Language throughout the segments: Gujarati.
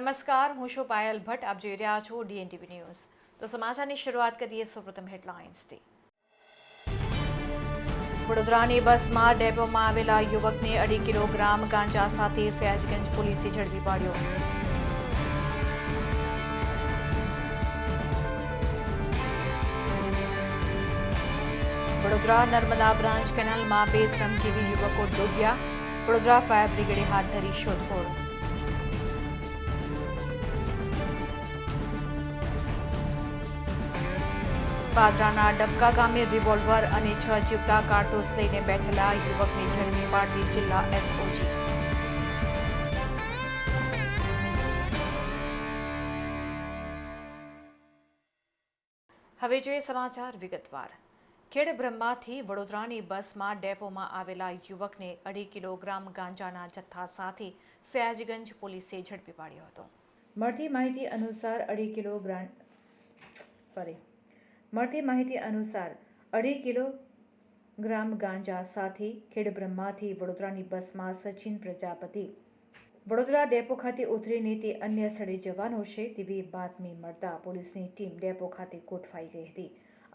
નમસ્કાર, હું છું પાયલ ભટ્ટ. આપ જોઈ રહ્યા છો DNTV ન્યૂઝ. તો સમાચારની શરૂઆત કરીએ સૌપ્રથમ હેડલાઇન્સથી. વડોદરાની બસમાં ડેપોમાં આવેલા યુવકને 2.5 કિલોગ્રામ ગાંજા સાથે સયાજગંજ પોલીસે ઝડપી પાડ્યો. વડોદરા નર્મદા બ્રાન્ચ કેનાલમાં 2 શ્રમજીવી યુવકો ડૂબ્યા. વડોદરા ફાયર બ્રિગેડે હાથ ધરી શોધખોળ. પાદરાના ડબકા ગામે રિવોલ્વર અને 6 જીવતા કારતૂસ લઈને બેઠેલા યુવકને ઝડપી પાડતી જિલ્લા SOG. હવે જોઈએ સમાચાર વિગતવાર. ખેડબ્રહ્માથી વડોદરાની બસમાં ડેપોમાં આવેલા યુવકને 2.5 કિલોગ્રામ ગાંજાના જથ્થા સાથે સયાજગંજ પોલીસે ઝડપી પાડ્યો હતો. મળતી માહિતી અનુસાર 2.5 કિલોગ્રામ ગાંજા સાથે ખેડબ્રહ્માથી વડોદરાની બસમાં સચિન પ્રજાપતિ વડોદરા ડેપો ખાતે ઉતરીને તે અન્ય સ્થળે જવાનો છે તેવી બાતમી મળતા પોલીસની ટીમ ડેપો ખાતે ગોઠવાઈ ગઈ હતી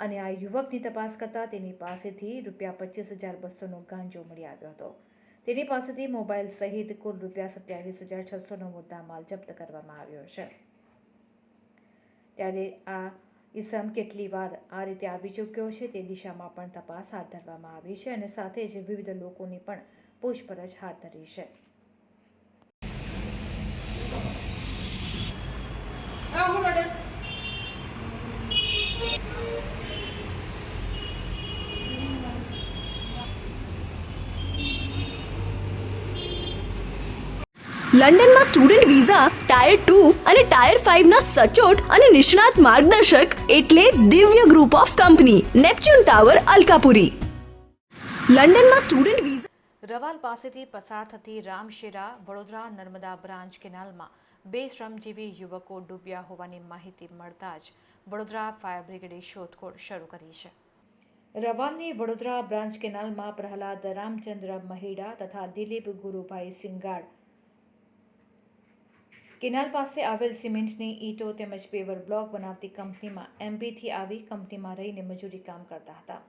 અને આ યુવકની તપાસ કરતા તેની પાસેથી ₹25,200નો ગાંજો મળી આવ્યો હતો. તેની પાસેથી મોબાઈલ સહિત કુલ ₹27,600નો મુદ્દામાલ જપ્ત કરવામાં આવ્યો છે. ત્યારે આ ઇસમ કેટલી વાર આ રીતે આવી ચૂક્યો છે તે દિશામાં પણ તપાસ હાથ ધરવામાં આવી છે અને સાથે જ વિવિધ લોકોની પણ પૂછપરછ હાથ ધરી છે. લંડનમાં સ્ટુડન્ટ વિઝા ટાયર 2 અને ટાયર 5 ના સચોટ અને નિષ્ણાત માર્ગદર્શક એટલે Divya group of company Neptune tower Alkapuri. લંડનમાં સ્ટુડન્ટ વિઝા રવાલ પાસેથી પસાર થતી રામશેરા વડોદરા નર્મદા બ્રાન્ચ કેનાલમાં 2 શ્રમજીવી યુવકો ડૂબ્યા હોવાની માહિતી મળતા જ વડોદરા ફાયર બ્રિગેડે શોધખોળ શરૂ કરી છે. રવાલની વડોદરા બ્રાન્ચ કેનાલમાં પ્રહલાદ રામચંદ્ર મહેડા તથા દિલીપ ગુરુભાઈ સિંગાડ કેનાલ પાસે આવેલ સિમેન્ટની ઈંટો તેમજ પેવર બ્લોક બનાવતી કંપનીમાં MP થી આવી કંપનીમાં રહીને મજૂરી કામ કરતા હતા.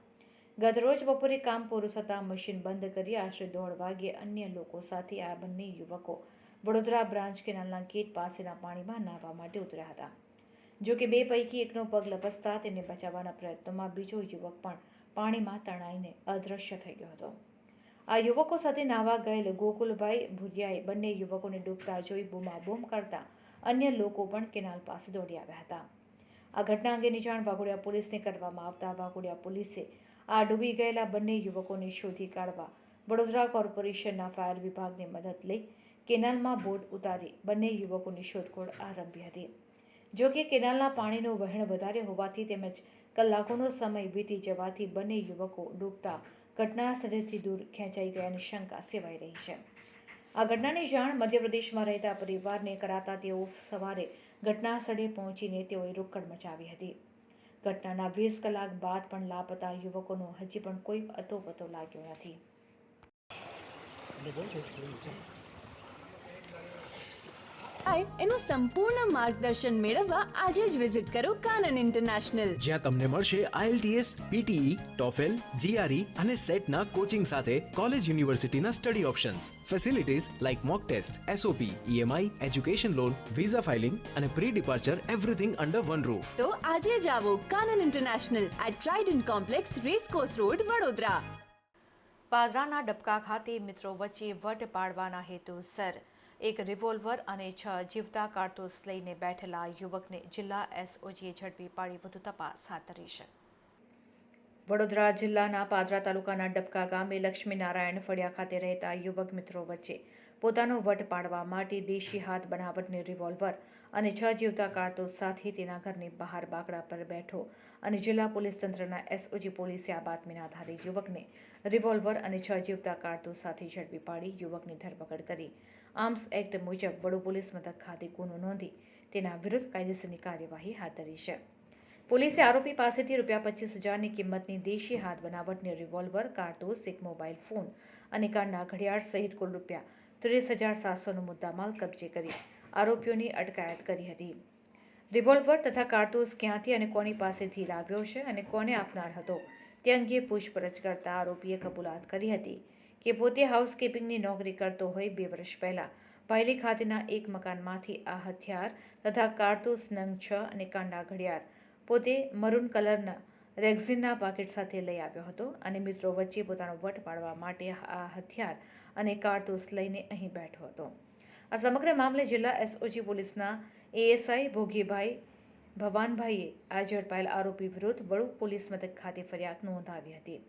ગતરોજ બપોરે કામ પૂરું થતાં મશીન બંધ કરી આશરે 1:30 વાગ્યે અન્ય લોકો સાથે આ બંને યુવકો વડોદરા બ્રાન્ચ કેનાલના ગેટ પાસેના પાણીમાં નાહવા માટે ઉતર્યા હતા. જો કે 2 પૈકી એકનો પગ લપસતા તેને બચાવવાના પ્રયત્નોમાં બીજો યુવક પણ પાણીમાં તણાઈને અદૃશ્ય થઈ ગયો હતો. આ યુવકો સાથે નાહવા ગયેલ ગોકુલભાઈ ભુરિયાએ બંને યુવકોને ડૂબતા જોઈ બૂમાબૂમ કરતા અન્ય લોકો પણ કેનાલ પાસે દોડી આવ્યા હતા. આ ઘટના અંગેની જાણ વાઘોડિયા પોલીસને કરવામાં આવતા વાઘોડિયા પોલીસે આ ડૂબી ગયેલા બંને યુવકોને શોધી કાઢવા વડોદરા કોર્પોરેશનના ફાયર વિભાગની મદદ લઈ કેનાલમાં બોટ ઉતારી બંને યુવકોની શોધખોળ આરંભી હતી. જો કે કેનાલના પાણીનું વહેણ વધારે હોવાથી તેમજ કલાકોનો સમય વીતી જવાથી બંને યુવકો ડૂબતા ઘટના સ્થળેથી દૂર ખેંચાઈ ગયાની શંકા સેવાઈ રહી છે. આ ઘટનાની જાણ મધ્યપ્રદેશમાં રહેતા પરિવારને કરાતા તેઓ સવારે ઘટના સ્થળે પહોંચીને તેઓએ રોકડ મચાવી હતી. ઘટનાના 20 કલાક બાદ પણ લાપતા યુવકોનો હજી પણ કોઈ અતોપતો લાગ્યો નથી. એનું સંપૂર્ણ માર્ગદર્શન મેળવવા આજે જ વિઝિટ કરો કાનન ઇન્ટરનેશનલ, જ્યાં તમને મળશે IELTS, PTE, TOEFL, GRE અને સેટના કોચિંગ સાથે કોલેજ યુનિવર્સિટીના study options, facilities like mock test, SOP, EMI, education loan, visa filing અને pre departure everything under one roof. તો આજે જ આવો Kanan International at Trident Complex, racecourse road, Vadodara. પાદરાના ડબકા ખાતે મિત્રો વચ્ચે વટ પાડવાના હેતુસર એક રિવોલ્વર અને 6 જીવતા કારતૂસ લઈને બેઠેલા યુવકને જિલ્લા SOGએ ઝડપી પાડી વધુ તપાસ હાથ ધરી છે. વડોદરા જિલ્લાના પાદરા તાલુકાના ડબકા ગામે લક્ષ્મીનારાયણ ફળિયા ખાતે રહેતા યુવક મિત્રો વચ્ચે પોતાનો વટ પાડવા માટે દેશી હાથ બનાવટની રિવોલ્વર અને 6 જીવતા કારતૂસ સાથે તેના ઘરની બહાર બાકડા પર બેઠો અને જિલ્લા પોલીસ તંત્રના SOG પોલીસે આ બાતમીના આધારે યુવકને રિવોલ્વર અને 6 જીવતા કારતૂસ સાથે ઝડપી પાડી યુવકની ધરપકડ કરી આર્મ્સ એક્ટ મુજબ વડુ પોલીસ મથક ખાતે ગુનો નોંધી તેના વિરુદ્ધ કાયદેસરની કાર્યવાહી હાથ ધરી છે. પોલીસે આરોપી પાસેથી ₹25,000ની કિંમતની દેશી હાથ બનાવટની રિવોલ્વર, કારતૂસ, એક મોબાઈલ ફોન અને કાનના ઘડિયાળ સહિત કુલ ₹30,700નો મુદ્દામાલ કબજે કરી આરોપીઓની અટકાયત કરી હતી. રિવોલ્વર તથા કારતૂસ ક્યાંથી અને કોની પાસેથી લાવ્યો છે અને કોને આપનાર હતો તે અંગે પૂછપરછ કરતા આરોપીએ કબૂલાત કરી હતી કે પોતે હાઉસકીપિંગની નોકરી કરતો હોય 2 વર્ષ પહેલા પાયલી ખાતેના એક મકાનમાંથી આ હથિયાર તથા કારતૂસ નંગ 6 અને કાંડા ઘડિયાળ પોતે મરૂન કલરના રેક્ઝિનના પાકીટ સાથે લઈ આવ્યો હતો અને મિત્રો વચ્ચે પોતાનો વટ પાડવા માટે આ હથિયાર અને કારતૂસ લઈને અહીં બેઠો હતો. આ સમગ્ર મામલે જિલ્લા એસઓજી પોલીસના એએસઆઈ ભોગીભાઈ ભવાનભાઈએ આ ઝડપાયેલ આરોપી વિરુદ્ધ વડુ પોલીસ મથક ખાતે ફરિયાદ નોંધાવી હતી.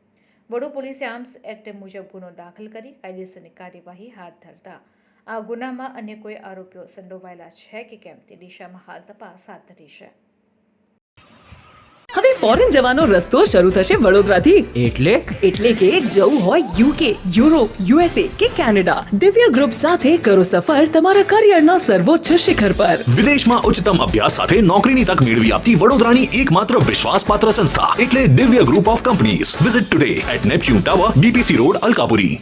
વડુ પોલીસે આર્મ્સ એક્ટ મુજબ ગુનો દાખલ કરી કાયદેસરની કાર્યવાહી હાથ ધરતા આ ગુનામાં અન્ય કોઈ આરોપીઓ સંડોવાયેલા છે કે કેમ તે દિશામાં હાલ તપાસ હાથ ધરી છે. હવે ફોરેન જવાનો રસ્તો શરૂ થશે વડોદરાથી. એટલે કે જવું હોય યુકે, યુરોપ, યુએસએ કે કેનેડા, દિવ્ય ગ્રુપ સાથે કરો સફર તમારા કરિયરના સર્વોચ્ચ શિખર પર. વિદેશમાં ઉચ્ચતમ અભ્યાસ સાથે નોકરીની તક મેળવી આપતી વડોદરાની એકમાત્ર વિશ્વાસપાત્ર સંસ્થા એટલે Divya group of companies. Visit today at Neptune Tower, BPC Road, Alkapuri.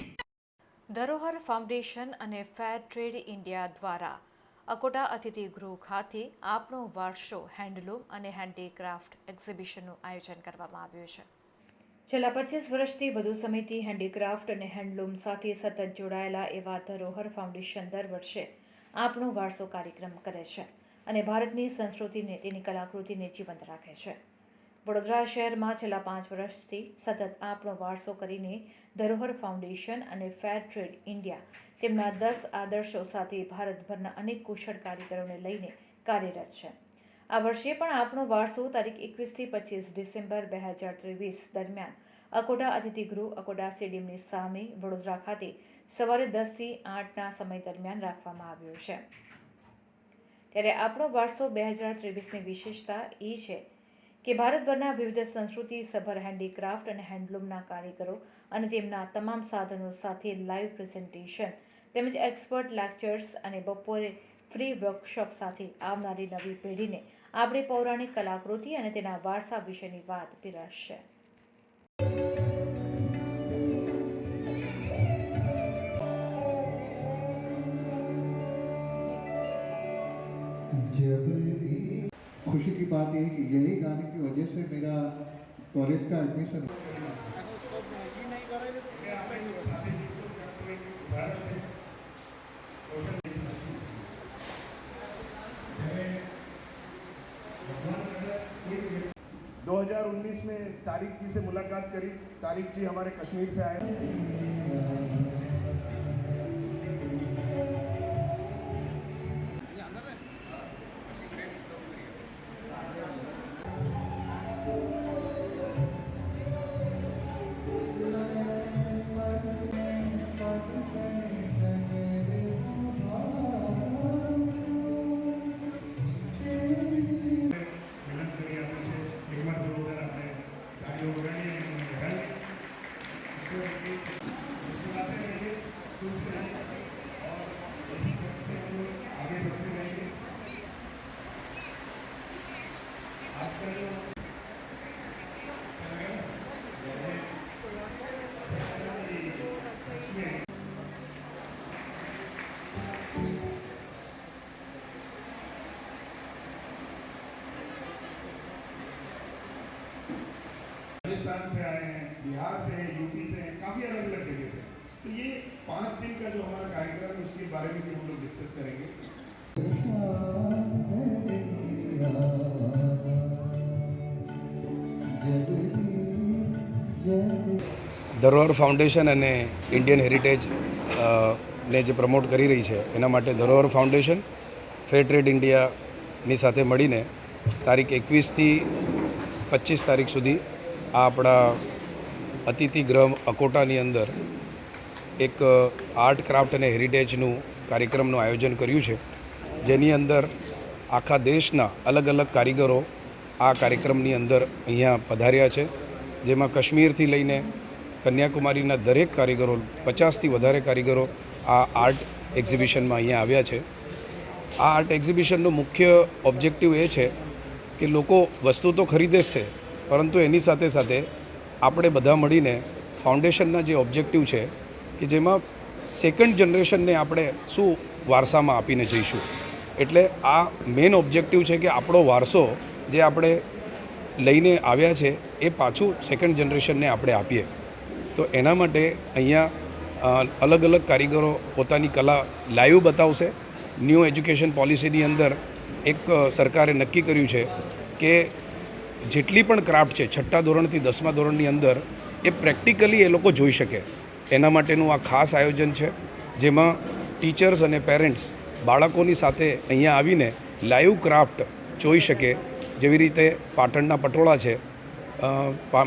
Dharohar foundation અને ફેર ટ્રેડ ઇન્ડિયા દ્વારા અકોટા અતિથિ ગૃહ ખાતે આપણો વારસો હેન્ડલૂમ અને હેન્ડીક્રાફ્ટ એક્ઝિબિશનનું આયોજન કરવામાં આવ્યું છે. છેલ્લા 25 વર્ષથી વધુ સમયથી હેન્ડીક્રાફ્ટ અને હેન્ડલૂમ સાથે સતત જોડાયેલા એવા ધરોહર ફાઉન્ડેશન દર વર્ષે આપણો વારસો કાર્યક્રમ કરે છે અને ભારતની સંસ્કૃતિને તેની કલાકૃતિને જીવંત રાખે છે. વડોદરા શહેરમાં છેલ્લા 5 વર્ષથી સતત આપણો વારસો કરીને ધરોહર ફાઉન્ડેશન અને ફેર ટ્રેડ ઇન્ડિયા તેમના 10 આદર્શો સાથે ભારતભરના અનેક કુશળ કારીગરોને લઈને કાર્યરત છે. આ વર્ષે પણ આપણો વારસો તારીખ 21 થી 25 ડિસેમ્બર 2023 દરમિયાન અકોટા અતિથિગૃહ અકોટા સ્ટેડિયમની સામે વડોદરા ખાતે સવારે 10 થી 8ના સમય દરમિયાન રાખવામાં આવ્યો છે. ત્યારે આપણો વારસો 2023ની વિશેષતા એ છે કે ભારતભરના વિવિધ સંસ્કૃતિ સભર હેન્ડીક્રાફ્ટ અને હેન્ડલૂમના કારીગરો અને તેમના તમામ સાધનો સાથે લાઈવ પ્રેઝન્ટેશન તેમજ એક્સપર્ટ લેક્ચર્સ અને બપોરે ફ્રી વર્કશોપ સાથે આવનારી નવી પેઢીને આપણી પૌરાણિક કલાકૃતિ અને તેના વારસા વિશેની વાત પીરસશે. खुशी की बात यह है कि यही गाने की वजह से मेरा कॉलेज का एडमिशन दो 2019 में तारिक जी से मुलाकात करी. तारिक जी हमारे कश्मीर से आए. राजस्थान से आए हैं, बिहार से हैं, यूपी से हैं, काफ़ी अलग अलग जगह से. तो ये 5 दिन का जो हमारा कार्यक्रम है उसके बारे में भी हम लोग डिस्कस करेंगे. ધરોહર ફાઉન્ડેશન અને ઇન્ડિયન હેરિટેજ ને જે પ્રમોટ કરી રહી છે એના માટે ધરોહર ફાઉન્ડેશન ફેર ટ્રેડ ઇન્ડિયાની સાથે મળીને તારીખ 21 થી 25 તારીખ સુધી આ આપણા અતિથિગૃહ અકોટાની અંદર એક આર્ટ ક્રાફ્ટ અને હેરિટેજનું કાર્યક્રમનું આયોજન કર્યું છે, જેની અંદર આખા દેશના અલગ અલગ કારીગરો આ કાર્યક્રમની અંદર અહીંયા પધાર્યા છે, જેમાં કાશ્મીરથી લઈને કન્યાકુમારીના દરેક કારીગરો 50થી વધારે કારીગરો આ આર્ટ એક્ઝિબિશનમાં અહીંયા આવ્યા છે. આ આર્ટ એક્ઝિબિશનનો મુખ્ય ઓબ્જેક્ટિવ એ છે કે લોકો વસ્તુ તો ખરીદે જ છે, પરંતુ એની સાથે સાથે આપણે બધા મળીને ફાઉન્ડેશનના જે ઓબ્જેક્ટિવ છે કે જેમાં સેકન્ડ જનરેશનને આપણે શું વારસામાં આપીને જઈશું, એટલે આ મેઇન ઓબ્જેક્ટિવ છે કે આપણો વારસો જે આપણે લઈને આવ્યા છે એ પાછું સેકન્ડ જનરેશનને આપણે આપીએ. તો એના માટે અહીંયા અલગ અલગ કારીગરો પોતાની કલા લાઈવ બતાવશે. ન્યૂ એજ્યુકેશન પોલિસીની અંદર એક સરકારે નક્કી કર્યું છે કે જેટલી પણ ક્રાફ્ટ છે 6ઠ્ઠા ધોરણથી 10મા ધોરણની અંદર એ પ્રેક્ટિકલી એ લોકો જોઈ શકે. એના માટેનું આ ખાસ આયોજન છે જેમાં ટીચર્સ અને પેરેન્ટ્સ બાળકોની સાથે અહીંયા આવીને લાઈવ ક્રાફ્ટ જોઈ શકે. જેવી રીતે પાટણના પટોળા છે,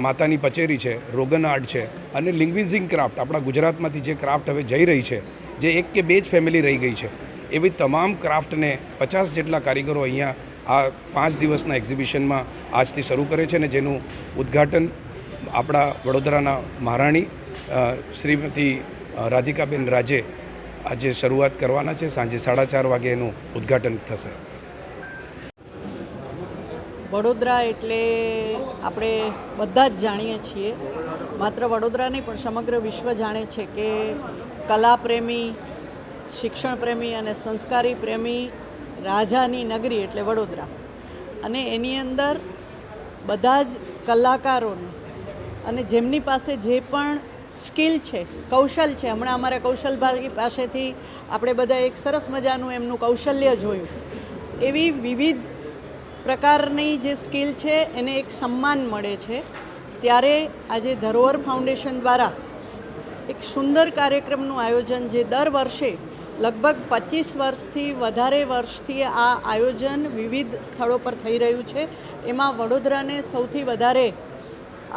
માતાની પચેરી છે, રોગન આર્ટ છે અને લિંગ્વિઝિંગ ક્રાફ્ટ આપણા ગુજરાતમાંથી જે ક્રાફ્ટ હવે જઈ રહી છે, જે એક કે બે જ ફેમિલી રહી ગઈ છે, એવી તમામ ક્રાફ્ટને 50 જેટલા કારીગરો અહીંયા આ 5 દિવસના એક્ઝિબિશનમાં આજથી શરૂ કરે છે. અને જેનું ઉદ્ઘાટન આપણા વડોદરાના મહારાણી શ્રીમતી રાધિકાબેન રાજે આજે શરૂઆત કરવાના છે. સાંજે 4:30 વાગે એનું ઉદ્ઘાટન થશે. વડોદરા એટલે આપણે બધા જ જાણીએ છીએ, માત્ર વડોદરા નહીં પણ સમગ્ર વિશ્વ જાણે છે કે કલાપ્રેમી, શિક્ષણ પ્રેમી અને સંસ્કારી પ્રેમી રાજાની નગરી એટલે વડોદરા. અને એની અંદર બધા જ કલાકારોને અને જેમની પાસે જે પણ સ્કિલ છે, કૌશલ છે, હમણાં અમારા કૌશલભાઈ પાસેથી આપણે બધા એક સરસ મજાનું એમનું કૌશલ્ય જોયું. એવી વિવિધ પ્રકારની જે સ્કિલ છે એને એક સન્માન મળે છે. ત્યારે આજે ધરોહર ફાઉન્ડેશન દ્વારા એક સુંદર કાર્યક્રમનું આયોજન, જે દર વર્ષે લગભગ 25 વર્ષથી વધારે વર્ષથી આ આયોજન વિવિધ સ્થળો પર થઈ રહ્યું છે. એમાં વડોદરાને સૌથી વધારે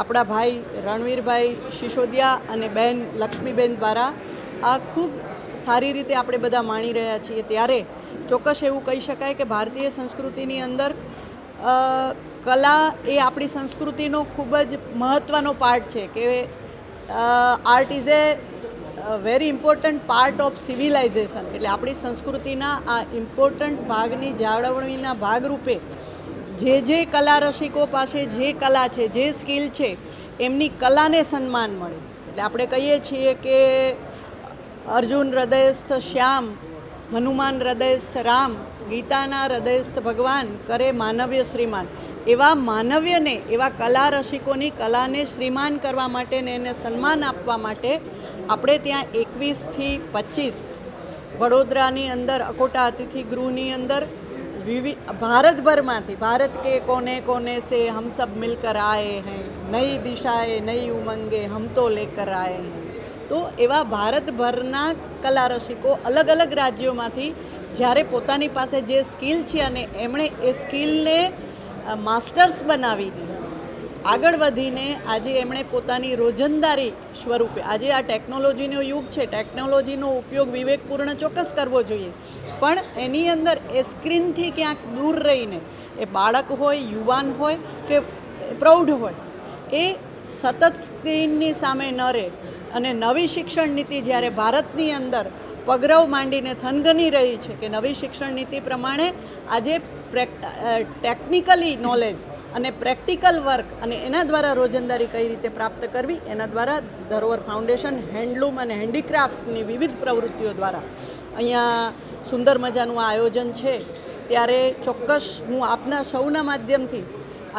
આપણા ભાઈ રણવીરભાઈ સિસોદિયા અને બહેન લક્ષ્મીબેન દ્વારા આ ખૂબ સારી રીતે આપણે બધા માણી રહ્યા છીએ. ત્યારે ચોક્કસ એવું કહી શકાય કે ભારતીય સંસ્કૃતિની અંદર કલા એ આપણી સંસ્કૃતિનો ખૂબ જ મહત્ત્વનો પાર્ટ છે. કે art is A very important part of civilisation. એટલે આપણી સંસ્કૃતિના આ ઇમ્પોર્ટન્ટ ભાગની જાળવણીના ભાગરૂપે જે કલા રસિકો પાસે જે કલા છે, જે સ્કિલ છે, એમની કલાને સન્માન મળે. એટલે આપણે કહીએ છીએ કે અર્જુન હૃદયસ્થ શ્યામ, હનુમાન હૃદયસ્થ રામ, ગીતાના હૃદયસ્થ ભગવાન, કરે માનવ્ય શ્રીમાન. એવા માનવ્યને, એવા કલા રસિકોની કલાને શ્રીમાન કરવા માટે ને એને સન્માન આપવા માટે આપણે ત્યાં 21થી 25 વડોદરાની અંદર અકોટા અતિથિ ગૃહની અંદર ભારતભરમાંથી, ભારત કે કોને કોને સે હમ સબ મિલકર આए हैं, નઈ દિશાએ નઈ ઉમંગે હમ તો લેકર આए हैं. તો એવા ભારતભરના કલા રસિકો અલગ અલગ રાજ્યોમાંથી જ્યારે પોતાની પાસે જે સ્કિલ છે અને એમણે એ સ્કિલને માસ્ટર્સ બનાવીને આગળ વધીને આજે એમણે પોતાની રોજંદારી સ્વરૂપે, આજે આ ટેકનોલોજીનો યુગ છે, ટેકનોલોજીનો ઉપયોગ વિવેકપૂર્ણ ચોક્કસ કરવો જોઈએ, પણ એની અંદર એ સ્ક્રીનથી ક્યાંક દૂર રહીને, એ બાળક હોય, યુવાન હોય કે પ્રૌઢ હોય, એ સતત સ્ક્રીનની સામે ન રહે. અને નવી શિક્ષણ નીતિ જ્યારે ભારતની અંદર પગરવ માંડીને થનગની રહી છે કે નવી શિક્ષણ નીતિ પ્રમાણે આજે ટેકનિકલી નોલેજ અને પ્રેક્ટિકલ વર્ક અને એના દ્વારા રોજંદારી કઈ રીતે પ્રાપ્ત કરવી, એના દ્વારા ધરોહર ફાઉન્ડેશન હેન્ડલૂમ અને હેન્ડીક્રાફ્ટની વિવિધ પ્રવૃત્તિઓ દ્વારા અહીંયા સુંદર મજાનું આયોજન છે. ત્યારે ચોક્કસ હું આપના સૌના માધ્યમથી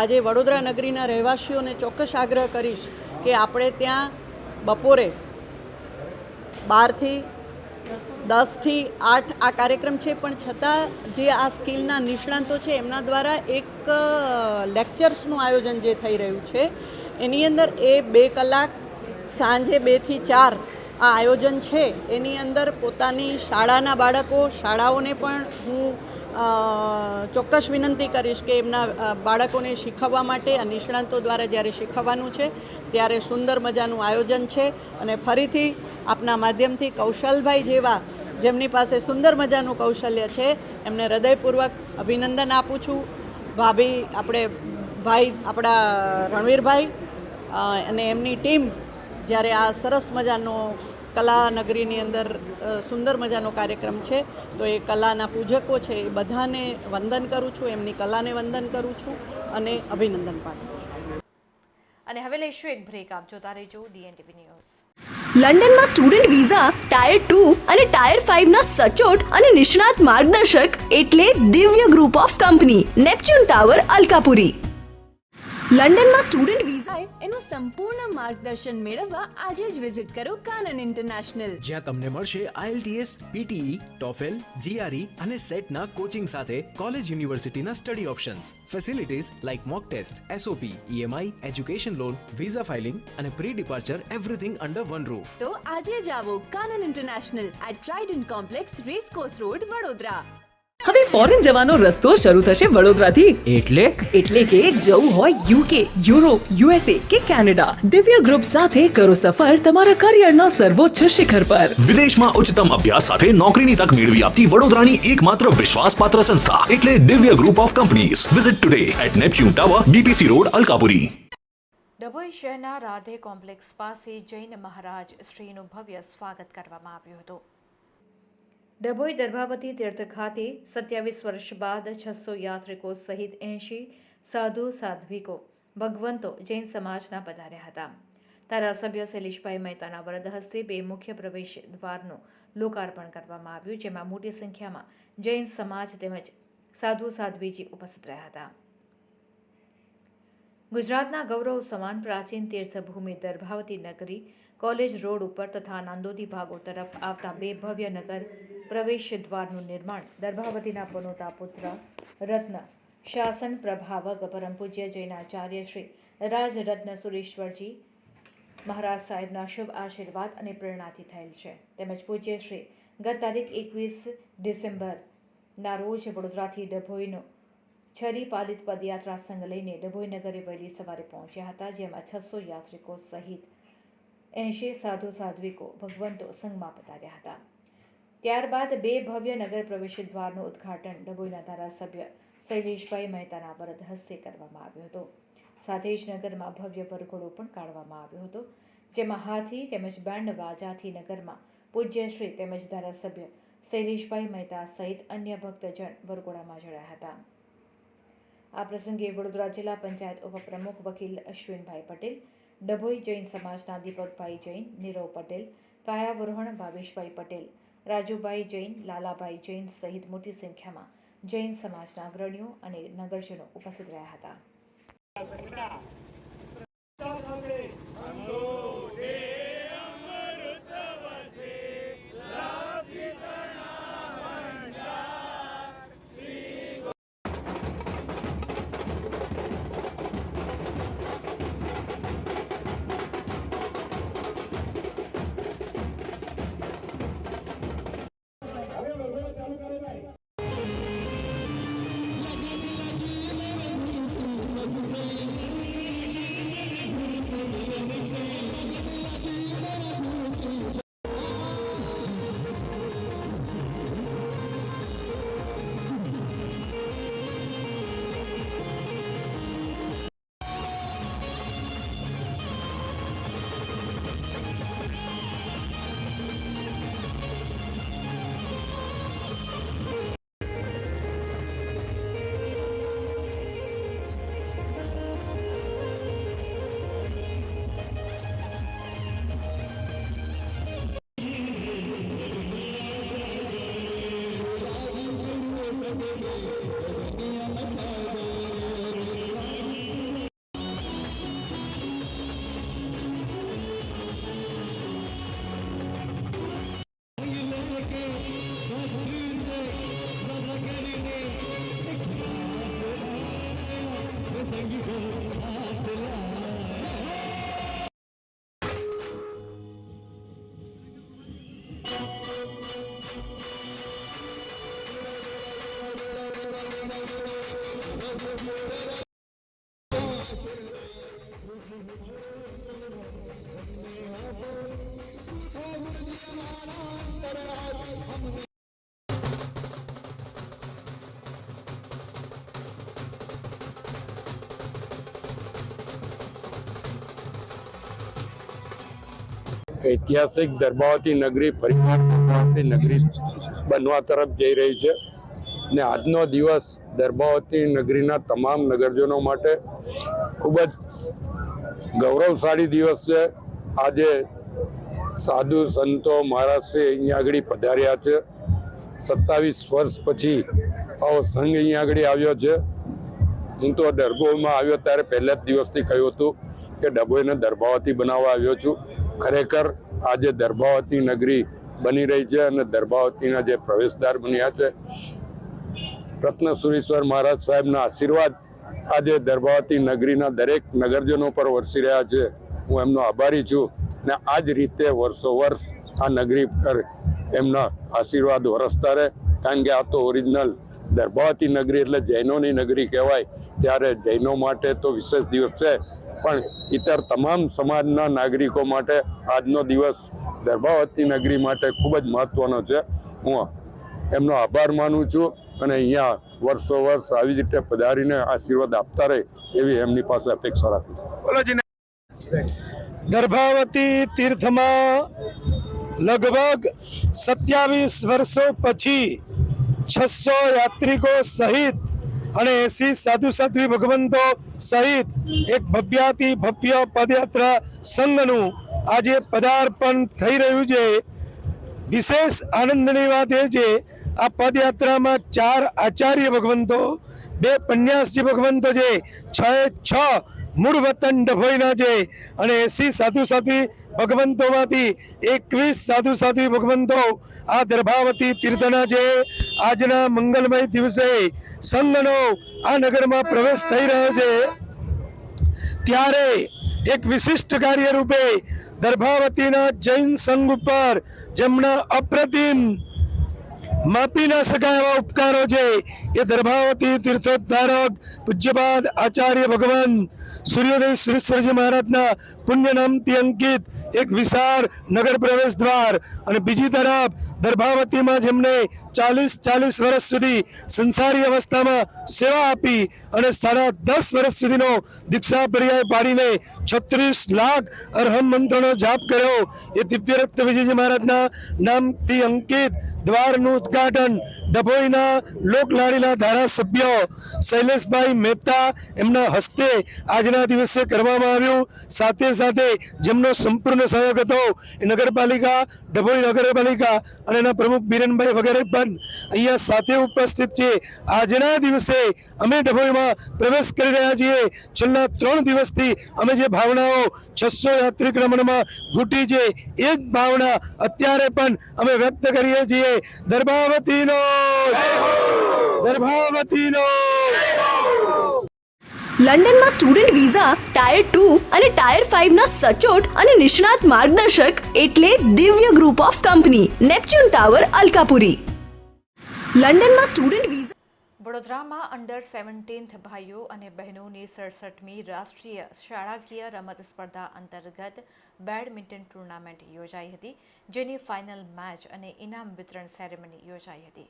આજે વડોદરા નગરીના રહેવાસીઓને ચોક્કસ આગ્રહ કરીશ કે આપણે ત્યાં બપોરે 12થી 10થી 8 આ કાર્યક્રમ છે, પણ છતાં જે આ સ્કિલના નિષ્ણાંતો છે એમના દ્વારા એક લેક્ચર્સનું આયોજન જે થઈ રહ્યું છે એની અંદર એ 2 કલાક સાંજે 2 થી 4 આ આયોજન છે. એની અંદર પોતાની શાળાના બાળકો, શાળાઓને પણ હું ચોક્કસ વિનંતી કરીશ કે એમના બાળકોને શીખવવા માટે આ નિષ્ણાંતો દ્વારા જ્યારે શીખવવાનું છે ત્યારે સુંદર મજાનું આયોજન છે. અને ફરીથી આપના માધ્યમથી કૌશલભાઈ જેવા જેમની પાસે સુંદર મજાનું કૌશલ્ય છે એમને હૃદયપૂર્વક અભિનંદન આપું છું. ભાઈ આપણા રણવીરભાઈ અને એમની ટીમ જ્યારે આ સરસ મજાનો કલા નગરીની અંદર સુંદર મજાનો કાર્યક્રમ છે તો એ કલાના પૂજકો છે એ બધાને વંદન કરું છું, એમની કલાને વંદન કરું છું અને અભિનંદન પાઠવું છું. અને હવે લઈશું એક બ્રેક. આપ જોતા રહેજો DNTV ન્યૂઝ. લંડનમાં સ્ટુડન્ટ વિઝા ટાયર 2 અને ટાયર 5 ના સચોટ અને નિષ્ણાત માર્ગદર્શક એટલે Divya group of company Neptune tower Alkapuri. લંડનમાં સ્ટુડન્ટ વિઝા એનું સંપૂર્ણ માર્ગદર્શન મેળવવા આજે જ વિઝિટ કરો કાનન ઇન્ટરનેશનલ, જ્યાં તમને મળશે IELTS, PTE, TOEFL, GRE અને સેટના કોચિંગ સાથે કોલેજ યુનિવર્સિટીના study options, facilities like mock test, SOP, EMI, education loan, visa filing અને pre departure everything under one roof. તો આજે જ આવો Kanan International at Trident Complex, racecourse road, Vadodara. હવે ફોરેન જવાનો રસ્તો શરૂ થશે વડોદરાથી. એટલે કે જવું હોય UK, યુરોપ, USA કે કેનેડા, દિવ્ય ગ્રુપ સાથે કરો સફર તમારા કરિયરના સર્વોચ્ચ શિખર પર. વિદેશમાં ઉચ્ચતમ અભ્યાસ સાથે નોકરીની તક મેળવી આપતી વડોદરાની એકમાત્ર વિશ્વાસપાત્ર સંસ્થા એટલે Divya group of companies. Visit today at Neptune tower, BPC road, Alkapuri. Dabhoi શહેરના રાધે કોમ્પ્લેક્સ પાસે જૈન મહારાજ શ્રીનું ભવ્ય સ્વાગત કરવામાં આવ્યું હતું. ડભોઈ દર્ભાવતી તીર્થ ખાતે 27 વર્ષ બાદ 600 યાત્રિકો સહિત 80 સાધુ સાધ્વિકો ભગવંતો જૈન સમાજના પધાર્યા હતા. ધારાસભ્ય શૈલેષભાઈ મહેતાના વરદ હસ્તે 2 મુખ્ય પ્રવેશ દ્વારનું લોકાર્પણ કરવામાં આવ્યું, જેમાં મોટી સંખ્યામાં જૈન સમાજ તેમજ સાધુ સાધ્વીજી ઉપસ્થિત રહ્યા હતા. ગુજરાતના ગૌરવ સમાન પ્રાચીન તીર્થભૂમિ દર્ભાવતી નગરી કોલેજ રોડ ઉપર તથા નાંદોદી ભાગો તરફ આવતા 2 ભવ્ય નગર પ્રવેશ દ્વારનું નિર્માણ દર્ભાવતીના પનોતા પુત્ર રત્ન શાસન પ્રભાવક પરમ પૂજ્ય જૈનાચાર્ય શ્રી રાજરત્ન સુરેશ્વરજી મહારાજ સાહેબના શુભ આશીર્વાદ અને પ્રેરણાથી થયેલ છે. તેમજ પૂજ્ય શ્રી ગત તારીખ 21 ડિસેમ્બરના રોજ વડોદરાથી ડભોઈનો છરી પાલિત પદયાત્રા સંઘ લઈને ડભોઈ નગરે વહેલી સવારે પહોંચ્યા હતા, જેમાં 600 યાત્રિકો સહિત 80 સાધુ સાધ્વિકો ભગવંતો સંઘમાં પધાર્યા હતા. ત્યારબાદ 2 ભવ્ય નગર પ્રવેશ દ્વારનું ઉદ્ઘાટન ડભોઈના ધારાસભ્ય શૈલેષભાઈ મહેતાના વરદ હસ્તે કરવામાં આવ્યું હતું. સાથે જ નગરમાં ભવ્ય વરઘોડો પણ કાઢવામાં આવ્યો હતો, જેમાં હાથી તેમજ બેન્ડ વાજાથી નગરમાં પૂજ્યશ્રી તેમજ ધારાસભ્ય શૈલેષભાઈ મહેતા સહિત અન્ય ભક્તજન વરઘોડામાં જોડાયા હતા. આ પ્રસંગે વડોદરા જિલ્લા પંચાયત ઉપપ્રમુખ વકીલ અશ્વિનભાઈ પટેલ, ડભોઈ જૈન સમાજના દીપકભાઈ જૈન, નીરવ પટેલ, કાયાવરોહણ ભાવેશભાઈ પટેલ, રાજુભાઈ જૈન, લાલાભાઈ જૈન સહિત મોટી સંખ્યામાં જૈન સમાજના અગ્રણીઓ અને નગરજનો ઉપસ્થિત રહ્યા હતા. ઐતિહાસિક દર્ભાવતી નગરી ફરીવાર દર્ભાવતી નગરી બનવા તરફ જઈ રહી છે ને આજનો દિવસ દર્ભાવતી નગરીના તમામ નગરજનો માટે ખૂબ જ ગૌરવશાળી દિવસ છે. આજે સાધુ સંતો મહારાજશ્રી અહીંયા આગળ પધાર્યા છે. 27 વર્ષ પછી આવો સંઘ અહીંયા આગળ આવ્યો છે. હું તો દરબારમાં આવ્યો ત્યારે પહેલા જ દિવસથી કહ્યું હતું કે ડભોઈને દરબાવતી બનાવવા આવ્યો છું. ખરેખર આજે દરબાવતી નગરી બની રહી છે અને દરબાવતીના જે પ્રવેશદ્વાર બન્યા છે, રત્નસુરીશ્વર મહારાજ સાહેબના આશીર્વાદ આજે દરબાવતી નગરીના દરેક નગરજનો પર વરસી રહ્યા છે. હું એમનો આભારી છું ને આ જ રીતે વર્ષો વર્ષ આ નગરી પર એમના આશીર્વાદ વરસતા રહે. કારણ કે આ તો ઓરિજિનલ દરબાવતી નગરી એટલે જૈનોની નગરી કહેવાય. ત્યારે જૈનો માટે તો વિશેષ દિવસ છે, પણ ઇતર તમામ સમાજના નાગરિકો માટે આજનો દિવસ દરબાવતી નગરી માટે ખૂબ જ મહત્વનો છે. હું એમનો આભાર માનું છું અને અહીંયા વર્ષો વર્ષ આવી જ રીતે પધારીને આશીર્વાદ આપતા રહે એવી એમની પાસે અપેક્ષા રાખું છું. દર્ભાવતી તીર્થમાં લગભગ 27 વર્ષો પછી 600 યાત્રિકો સહિત અને 80 સાધુ સાધ્વી ભગવંતો સહિત એક ભવ્યાતિ ભવ્ય પદયાત્રા સંઘનું આજે પદાર્પણ થઈ રહ્યું છે. વિશેષ આનંદની વાત એ છે આ પદયાત્રામાં 4 આચાર્ય ભગવંતો, 2 પન્યાસજી ભગવંતો છે, 6 મૂળ વતન ડભોઈના છે અને 80 સાધુ સાધ્વી ભગવંતોમાંથી 21 સાધુ સાધ્વી ભગવંતો આ દર્ભાવતી તીર્થના છે. આજના મંગલમય દિવસે સંઘનો આ નગરમાં પ્રવેશ થઈ રહ્યો છે ત્યારે એક વિશિષ્ટ કાર્ય રૂપે દર્ભાવતીના જૈન સંઘ ઉપર જેમના અપ્રતિમ માપી ના શકાય એવા ઉપકારો છે એ દર્ભાવતી તીર્થોદ્ધારક પૂજ્યપાદ આચાર્ય ભગવાન સૂર્યોદય સુરેશ્વરજી મહારાજના પુણ્ય નામથી અંકિત એક વિશાળ નગર પ્રવેશ દ્વાર અને બીજી તરફ દર્ભાવતીમાં જેમને 40 વર્ષ સુધી સંસારી અવસ્થામાં સેવા આપી અને 10.5 વર્ષ સુધીનો દીક્ષા પર્યાય પાડીને 36 લાખ અરહમ મંત્રનો જાપ કર્યો એ દિવ્યરત્ન વિજયજી મહારાજના નામથી અંકિત દ્વારનું ઉદ્ઘાટન ડભોઈના લોકલાડીલા ધારાસભ્ય શૈલેષભાઈ મહેતા એમના હસ્તે આજના દિવસે કરવામાં આવ્યું. સાથે સાથે જેમનો સંપૂર્ણ સહયોગ હતો એ નગરપાલિકા, ડભોઈ નગરપાલિકા અને એના પ્રમુખ બીરેનભાઈ વગેરે પણ અહીંયા સાથે ઉપસ્થિત છે. આજના દિવસે અમે ડભોઈમાં પ્રવેશ કરી રહ્યા છીએ. છેલ્લા 3 દિવસથી અમે જે ભાવનાઓ 600 યાત્રિક રમણમાં ઘૂંટી છે એ જ ભાવના અત્યારે પણ અમે વ્યક્ત કરીએ છીએ. દર્ભાવતીનો દર્ભાવતીનો. લંડનમાં સ્ટુડન્ટ વિઝા, ટાયર 2 અને ટાયર 5 ના સચોટ અને નિષ્ણાત માર્ગદર્શક એટલે Divya group of company, Neptune tower, Alkapuri. લંડનમાં સ્ટુડન્ટ વિઝા. વડોદરામાં અંડર 17 ભાઈઓ અને બહેનોની 67મી રાષ્ટ્રીય શાળાકીય રમત સ્પર્ધા અંતર્ગત બેડમિન્ટન ટુર્નામેન્ટ યોજાઈ હતી, જેની ફાઇનલ મેચ અને ઇનામ વિતરણ સેરેમની યોજાઈ હતી.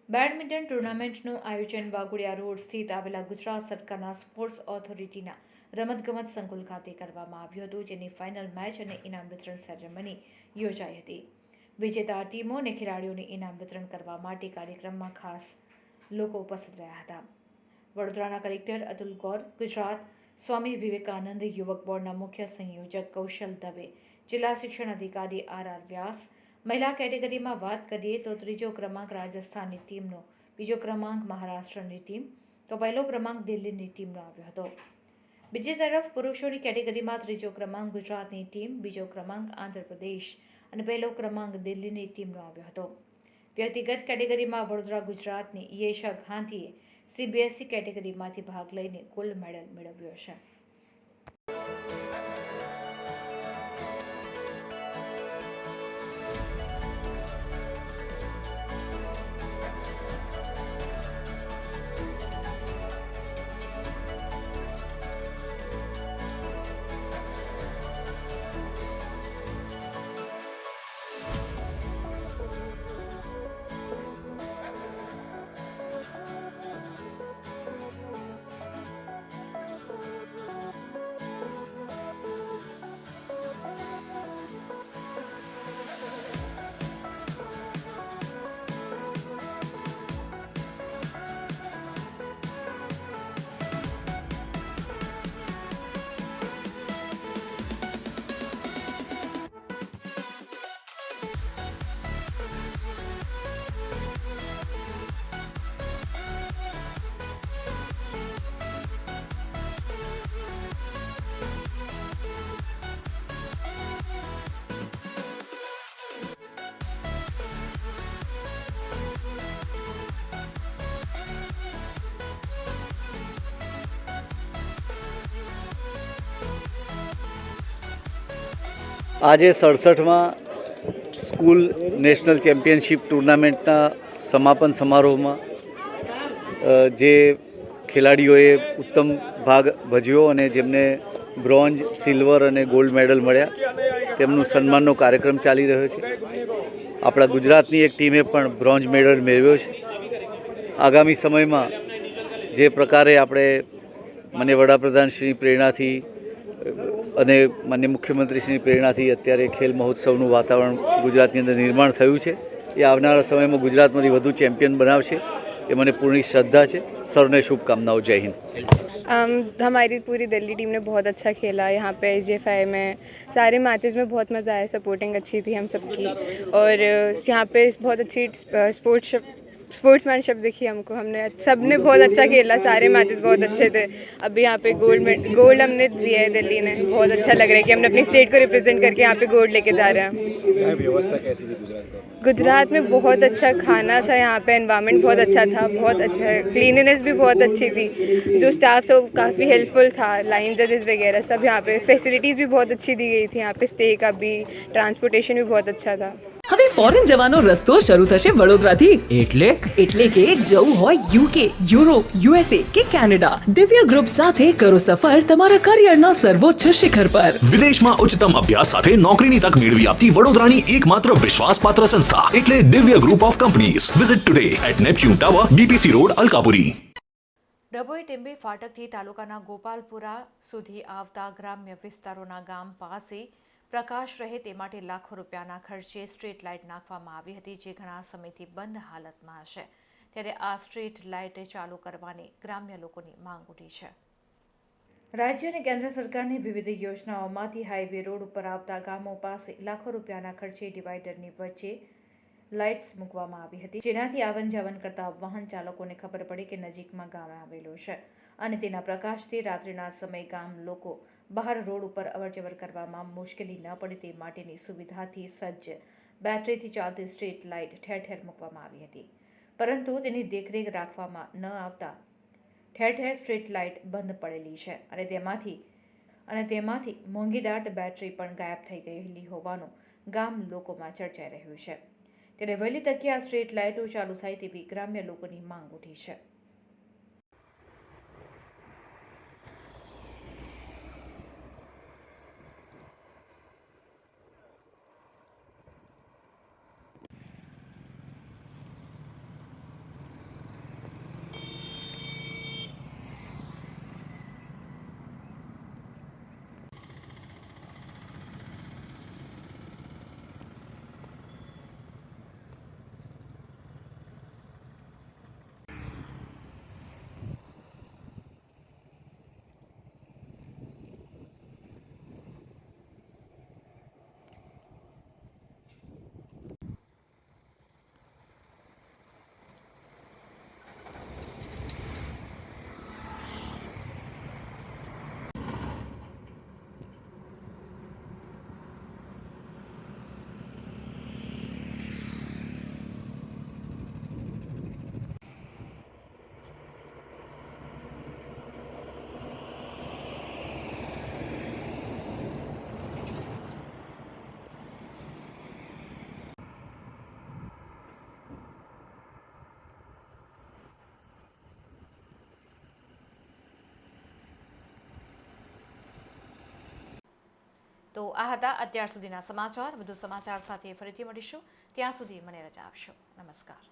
બેડમિન્ટન ટુર્નામેન્ટનું આયોજન વાઘોડિયા રોડ સ્થિત આવેલા ગુજરાત સરકારના સ્પોર્ટ્સ ઓથોરિટીના રમતગમત સંકુલ ખાતે કરવામાં આવ્યું હતું, જેની ફાઇનલ મેચ અને ઇનામ વિતરણ સેરેમની યોજાઈ હતી. વિજેતા ટીમો અને ખેલાડીઓને ઇનામ વિતરણ કરવા માટે કાર્યક્રમમાં ખાસ લોકો ઉપસ્થિત રહ્યા હતા. વડોદરાના કલેક્ટર અતુલ ગૌર, ગુજરાત સ્વામી વિવેકાનંદ યુવક બોર્ડના મુખ્ય સંયોજક કૌશલ દવે, જિલ્લા શિક્ષણ અધિકારી RR વ્યાસ. મહિલા કેટેગરીમાં વાત કરીએ તો 3જો ક્રમાંક રાજસ્થાનની ટીમનો, 2જો ક્રમાંક મહારાષ્ટ્રની ટીમ તો 1લો ક્રમાંક દિલ્હીની ટીમનો આવ્યો હતો. બીજી તરફ પુરુષોની કેટેગરીમાં 3જો ક્રમાંક ગુજરાતની ટીમ, 2જો ક્રમાંક આંધ્રપ્રદેશ અને 1લો ક્રમાંક દિલ્હીની ટીમનો આવ્યો હતો. વ્યક્તિગત કેટેગરીમાં વડોદરા ગુજરાતની યેશા ગાંધીએ CBSE કેટેગરીમાંથી ભાગ લઈને ગોલ્ડ મેડલ મેળવ્યો છે. આજે 67માં સ્કૂલ નેશનલ ચેમ્પિયનશિપ ટુર્નામેન્ટના સમાપન સમારોહમાં જે ખેલાડીઓએ ઉત્તમ ભાગ ભજવ્યો અને જેમને બ્રોન્ઝ, સિલ્વર અને ગોલ્ડ મેડલ મળ્યા તેમનું સન્માનનો કાર્યક્રમ ચાલી રહ્યો છે. આપણા ગુજરાતની એક ટીમે પણ બ્રોન્ઝ મેડલ મેળવ્યો છે. આગામી સમયમાં જે પ્રકારે આપણે માનનીય વડાપ્રધાનશ્રીની પ્રેરણાથી અને માનનીય મુખ્યમંત્રીશ્રીની પ્રેરણાથી અત્યારે ખેલ મહોત્સવનું વાતાવરણ ગુજરાતની અંદર નિર્માણ થયું છે એ આવનારા સમયમાં ગુજરાતમાંથી વધુ ચેમ્પિયન બનાવશે ये मैंने पूरी श्रद्धा है. सर्वने शुभकामनाओं. जय हिंद. हमारी पूरी दिल्ली टीम ने बहुत अच्छा खेला. यहाँ पे SJ5 में सारे मैचेस में बहुत मज़ा आया. सपोर्टिंग अच्छी थी हम सबकी और यहाँ पे बहुत अच्छी स्पोर्ट्समैनशिप दिखी हमको. हमने सबने बहुत अच्छा खेला. सारे मैचेस बहुत अच्छे थे. अभी यहाँ पे गोल्ड हमने लिया है दिल्ली ने. बहुत अच्छा लग रहा है कि हमने अपनी स्टेट को रिप्रेजेंट करके यहाँ पे गोल्ड लेके जा रहे हैं. व्यवस्था कैसी थी गुजरात में? बहुत अच्छा खाना था. यहाँ पे एनवायरनमेंट बहुत अच्छा था. बहुत अच्छा है. क्लीननेस भी बहुत अच्छी थी. जो स्टाफ था वो काफ़ी हेल्पफुल था. लाइन जजेस वगैरह सब यहाँ पे फैसिलिटीज़ भी बहुत अच्छी दी गई थी. यहाँ पे स्टे का भी, ट्रांसपोर्टेशन भी बहुत अच्छा था. હવે ફોરેન જવાનો રસ્તો શરૂ થશે વડોદરાથી. એટલે કે જવું હોય UK, યુરોપ, USA કે કેનેડા, દિવ્ય ગ્રુપ સાથે કરો સફર તમારા કરિયરના સર્વોચ્ચ શિખર પર. વિદેશમાં ઉચ્ચતમ અભ્યાસ સાથે નોકરીની તક મેળવી આપતી વડોદરાની એકમાત્ર વિશ્વાસપાત્ર સંસ્થા એટલે Divya group of companies. Visit today at Neptune tower, BPC road, Alkapuri. Dabhoi Timbi ફાટકથી તાલુકાના ગોપાલપુરા સુધી આવતા ગ્રામ્ય વિસ્તારોના ગામ પાસે પ્રકાશ રહે તે માટે લાખો રૂપિયાના ખર્ચે સ્ટ્રીટ લાઇટ નાખવામાં આવી હતી, જે ઘણા સમયથી બંધ હાલતમાં હશે. ત્યારે આ સ્ટ્રીટ લાઇટ ચાલુ કરવાની ગ્રામ્ય લોકોની માંગ ઉઠી છે. રાજ્ય અને કેન્દ્ર સરકારની વિવિધ યોજનાઓમાંથી હાઈવે રોડ ઉપર આવતા ગામો પાસે લાખો રૂપિયાના ખર્ચે ડિવાઈડરની વચ્ચે લાઇટ્સ મૂકવામાં આવી હતી, જેનાથી આવન જાવન કરતા વાહન ચાલકોને ખબર પડી કે નજીકમાં ગામ આવેલું છે અને તેના પ્રકાશથી રાત્રિના સમયે ગામ લોકો બહાર રોડ ઉપર અવરજવર કરવામાં મુશ્કેલી ન પડે તે માટેની સુવિધાથી સજ્જ બેટરીથી ચાલતી સ્ટ્રીટ લાઇટ ઠેર ઠેર મૂકવામાં આવી હતી, પરંતુ તેની દેખરેખ રાખવામાં ન આવતા ઠેર ઠેર સ્ટ્રીટ લાઇટ બંધ પડેલી છે અને તેમાંથી મોંઘીદાટ બેટરી પણ ગાયબ થઈ ગયેલી હોવાનું ગામ લોકોમાં ચર્ચાઈ રહ્યું છે. ત્યારે વહેલી તકે આ સ્ટ્રીટ લાઇટો ચાલુ થાય તેવી ગ્રામ્ય લોકોની માંગ ઉઠી છે. તો આ હતા અત્યાર સુધીના સમાચાર. વધુ સમાચાર સાથે ફરીથી મળીશું. ત્યાં સુધી મને રજા આપશો. નમસ્કાર.